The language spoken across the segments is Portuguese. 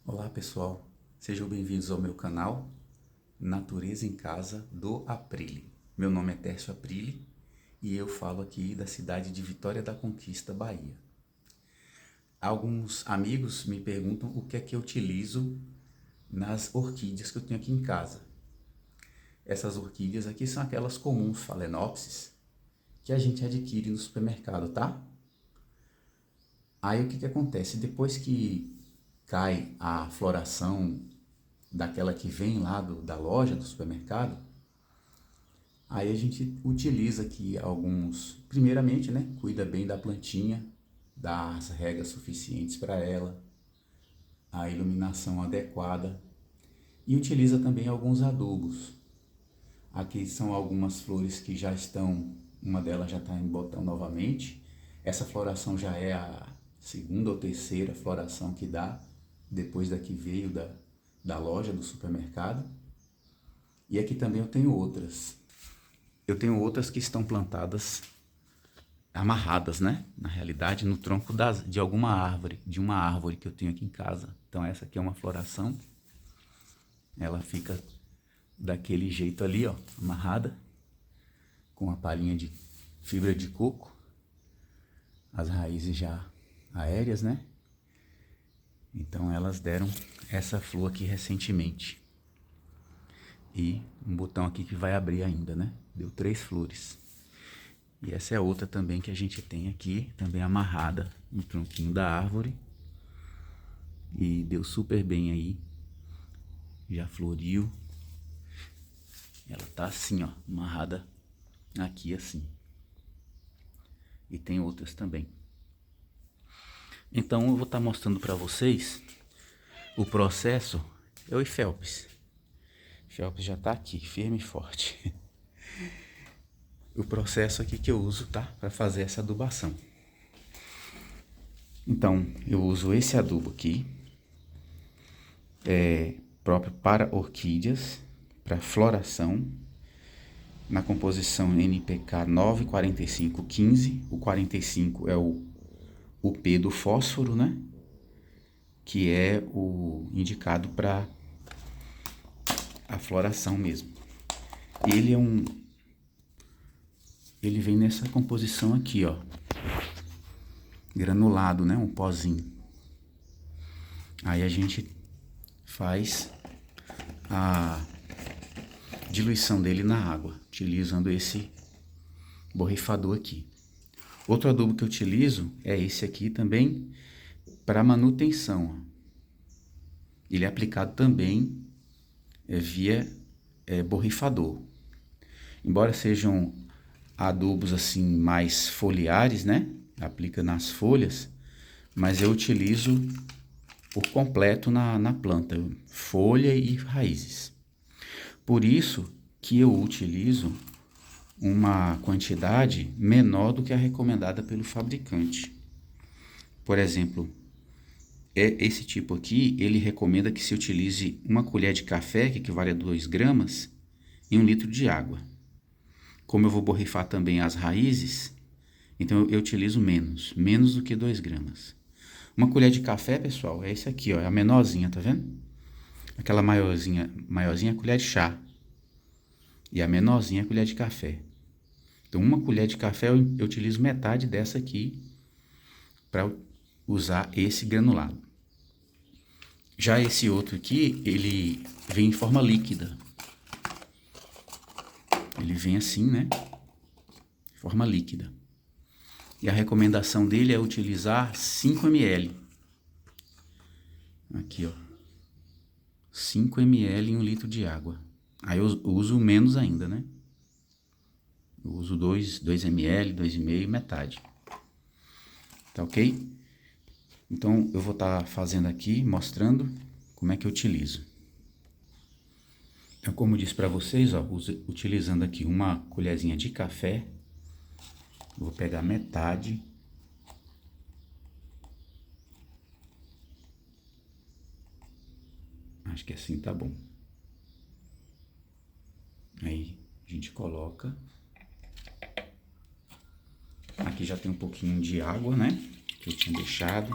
Olá pessoal, sejam bem-vindos ao meu canal Natureza em Casa do Aprile. Meu nome é Tércio Aprile e eu falo aqui da cidade de Vitória da Conquista, Bahia. Alguns amigos me perguntam o que é que eu utilizo nas orquídeas que eu tenho aqui em casa. Essas orquídeas aqui são aquelas comuns Phalaenopsis que a gente adquire no supermercado, tá? Aí o que que acontece? Depois que cai a floração daquela que vem lá da loja, do supermercado, aí a gente utiliza aqui alguns, primeiramente, né, cuida bem da plantinha, dá as regas suficientes para ela, a iluminação adequada e utiliza também alguns adubos. Aqui são algumas flores que já estão, uma delas já está em botão novamente. Essa floração já é a segunda ou terceira floração que dá, depois da que veio da loja, do supermercado. E aqui também eu tenho outras. Eu tenho outras que estão plantadas, amarradas, né? Na realidade, no tronco de alguma árvore, de uma árvore que eu tenho aqui em casa. Então essa aqui é uma floração. Ela fica daquele jeito ali, ó, amarrada, com a palhinha de fibra de coco, as raízes já aéreas, né? Então elas deram essa flor aqui recentemente. E um botão aqui que vai abrir ainda, né? Deu 3 flores. E essa é outra também que a gente tem aqui, também amarrada no tronquinho da árvore. E deu super bem aí. Já floriu. Ela tá assim, ó, amarrada aqui assim. E tem outras também. Então eu vou estar mostrando para vocês o processo. É o Felps. Felps já tá aqui, firme e forte. O processo aqui que eu uso, tá? Para fazer essa adubação. Então, eu uso esse adubo aqui, próprio para orquídeas, para floração, na composição NPK 94515. O 45 é o P do fósforo, né? Que é o indicado para a floração mesmo. Ele vem nessa composição aqui, ó, granulado, né? Um pozinho. Aí a gente faz a diluição dele na água, utilizando esse borrifador aqui. Outro adubo que eu utilizo é esse aqui também, para manutenção. Ele é aplicado também via borrifador. Embora sejam adubos assim mais foliares, né? Aplica nas folhas, mas eu utilizo por completo na planta, folha e raízes. Por isso que eu utilizo uma quantidade menor do que a recomendada pelo fabricante. Por exemplo, esse tipo aqui, ele recomenda que se utilize uma colher de café, que equivale a 2 gramas, em 1 litro de água. Como eu vou borrifar também as raízes, então eu utilizo menos do que 2 gramas. Uma colher de café, pessoal, é esse aqui, ó, é a menorzinha, tá vendo? Aquela maiorzinha é a colher de chá. E a menorzinha é a colher de café. Então, uma colher de café eu utilizo metade dessa aqui para usar esse granulado. Já esse outro aqui, ele vem em forma líquida. Ele vem assim, né? Forma líquida. E a recomendação dele é utilizar 5 ml. Aqui, ó. 5 ml em 1 litro de água. Aí eu uso menos ainda, né? Eu uso 2 ml, 2,5, metade. Tá ok? Então eu vou estar fazendo aqui, mostrando como é que eu utilizo. Então, como eu disse para vocês, ó, utilizando aqui uma colherzinha de café, vou pegar metade. Acho que assim tá bom. Aí a gente coloca. Aqui já tem um pouquinho de água, né? Que eu tinha deixado.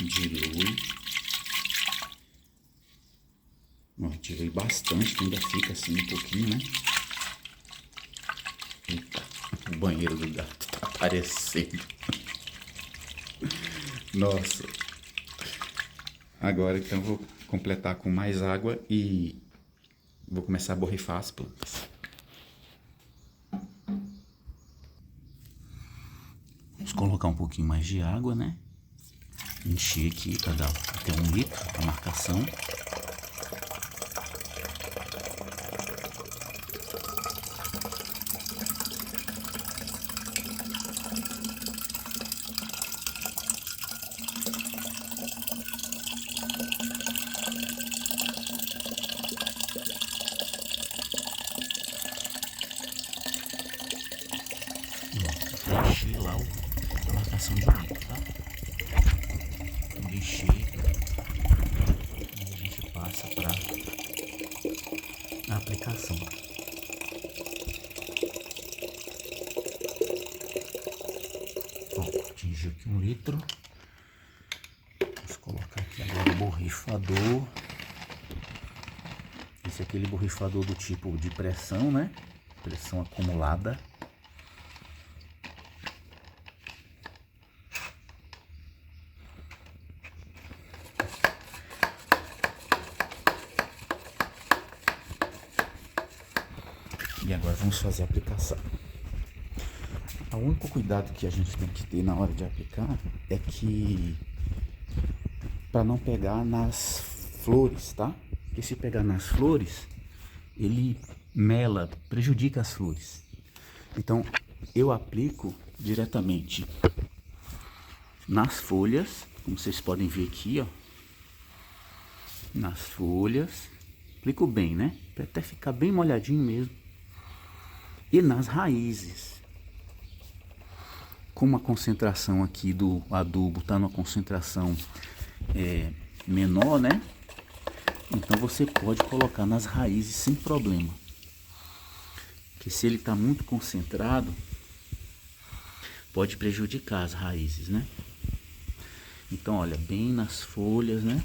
dilui. Ó, tirei bastante, que ainda fica assim um pouquinho, né? Eita, o banheiro do gato tá aparecendo. Nossa. Agora então vou completar com mais água e vou começar a borrifar as plantas. Vamos colocar um pouquinho mais de água, né? Encher aqui para dar até 1 litro a marcação. Encher lá a marcação de litro, tá? Quando encher, a gente passa para a aplicação. Ó, atingiu aqui 1 litro. Vamos colocar aqui agora o borrifador. Esse é aquele borrifador do tipo de pressão, né? Pressão acumulada. E agora vamos fazer a aplicação. O único cuidado que a gente tem que ter na hora de aplicar é que para não pegar nas flores, tá? Porque se pegar nas flores, ele mela, prejudica as flores. Então eu aplico diretamente nas folhas, como vocês podem ver aqui, ó. Nas folhas, aplico bem, né? Para até ficar bem molhadinho mesmo. E nas raízes, como a concentração aqui do adubo está numa concentração menor, né? Então você pode colocar nas raízes sem problema. Porque se ele está muito concentrado, pode prejudicar as raízes, né? Então olha, bem nas folhas, né?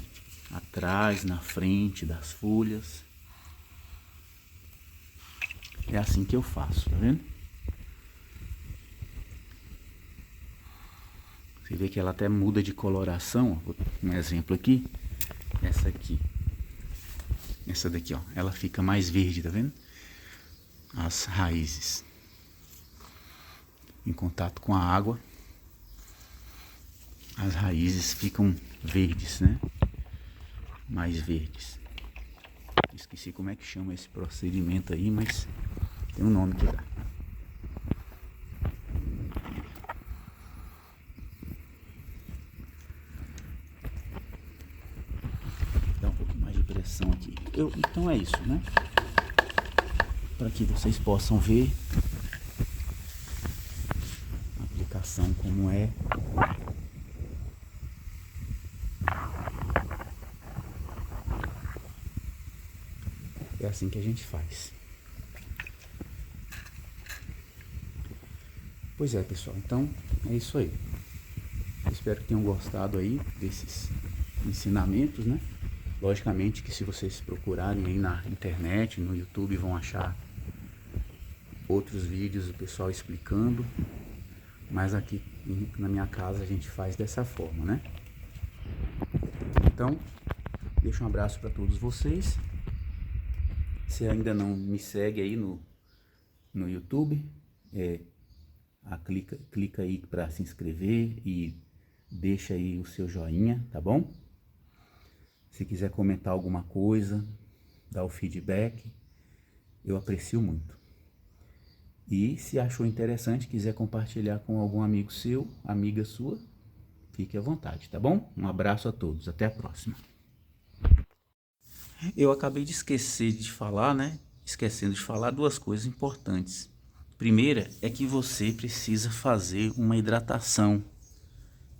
Atrás, na frente das folhas. É assim que eu faço, tá vendo? Você vê que ela até muda de coloração. Ó. Um exemplo aqui. Essa aqui. Essa daqui, ó. Ela fica mais verde, tá vendo? As raízes. Em contato com a água, as raízes ficam verdes, né? Mais verdes. Esqueci como é que chama esse procedimento aí, mas tem um nome que dá. Dá um pouquinho mais de pressão aqui. Então é isso, né? Para que vocês possam ver a aplicação como é. É assim que a gente faz. Pois é, pessoal. Então, é isso aí. Espero que tenham gostado aí desses ensinamentos, né? Logicamente que se vocês procurarem aí na internet, no YouTube, vão achar outros vídeos do pessoal explicando. Mas aqui na minha casa a gente faz dessa forma, né? Então, deixo um abraço para todos vocês. Se ainda não me segue aí no YouTube, clica aí para se inscrever e deixa aí o seu joinha, tá bom? Se quiser comentar alguma coisa, dar o feedback, eu aprecio muito. E se achou interessante, quiser compartilhar com algum amigo seu, amiga sua, fique à vontade, tá bom? Um abraço a todos, até a próxima. Eu acabei de esquecer de falar, né? Esquecendo de falar duas coisas importantes. Primeira é que você precisa fazer uma hidratação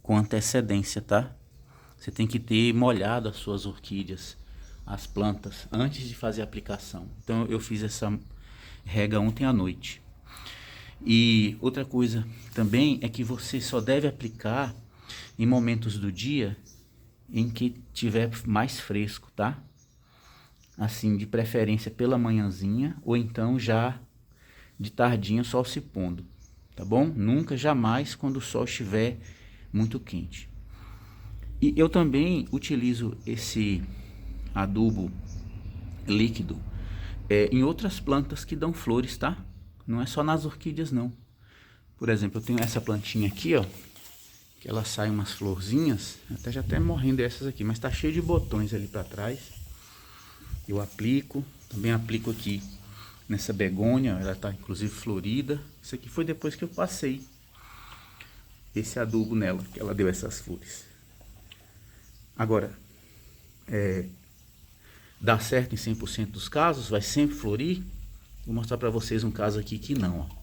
com antecedência, tá? Você tem que ter molhado as suas orquídeas, as plantas, antes de fazer a aplicação. Então eu fiz essa rega ontem à noite. E outra coisa também é que você só deve aplicar em momentos do dia em que tiver mais fresco, tá? Assim, de preferência pela manhãzinha ou então já de tardinha, sol se pondo, tá bom? Nunca, jamais quando o sol estiver muito quente. E eu também utilizo esse adubo líquido em outras plantas que dão flores, tá? Não é só nas orquídeas não. Por exemplo, eu tenho essa plantinha aqui, ó, que ela sai umas florzinhas, até já até morrendo essas aqui, mas tá cheio de botões ali para trás. Eu aplico, também aplico aqui nessa begônia, ela tá inclusive florida. Isso aqui foi depois que eu passei esse adubo nela, que ela deu essas flores. Agora, dá certo em 100% dos casos? Vai sempre florir? Vou mostrar para vocês um caso aqui que não, ó.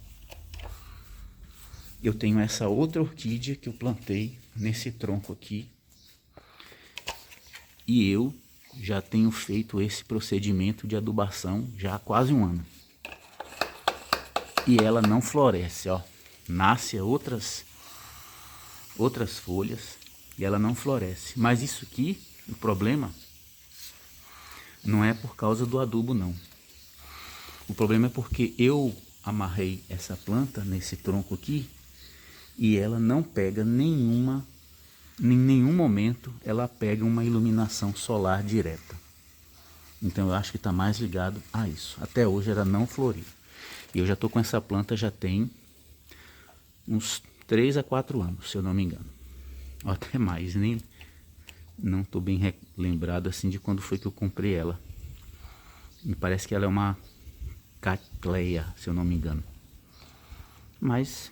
Eu tenho essa outra orquídea que eu plantei nesse tronco aqui. E eu já tenho feito esse procedimento de adubação já há quase um ano. E ela não floresce, ó. Nasce outras folhas e ela não floresce. Mas isso aqui, o problema não é por causa do adubo não. O problema é porque eu amarrei essa planta nesse tronco aqui e ela não pega em nenhum momento ela pega uma iluminação solar direta. Então eu acho que está mais ligado a isso. Até hoje ela não floriu. E eu já estou com essa planta já tem uns 3 a 4 anos, se eu não me engano. Ou até mais, nem não estou bem lembrado assim de quando foi que eu comprei ela. Me parece que ela é uma Cattleya, se eu não me engano. Mas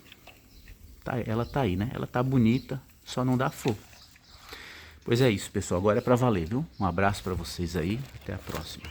ela tá aí, né? Ela tá bonita, só não dá flor. Pois é isso, pessoal. Agora é pra valer, viu? Um abraço pra vocês aí. Até a próxima.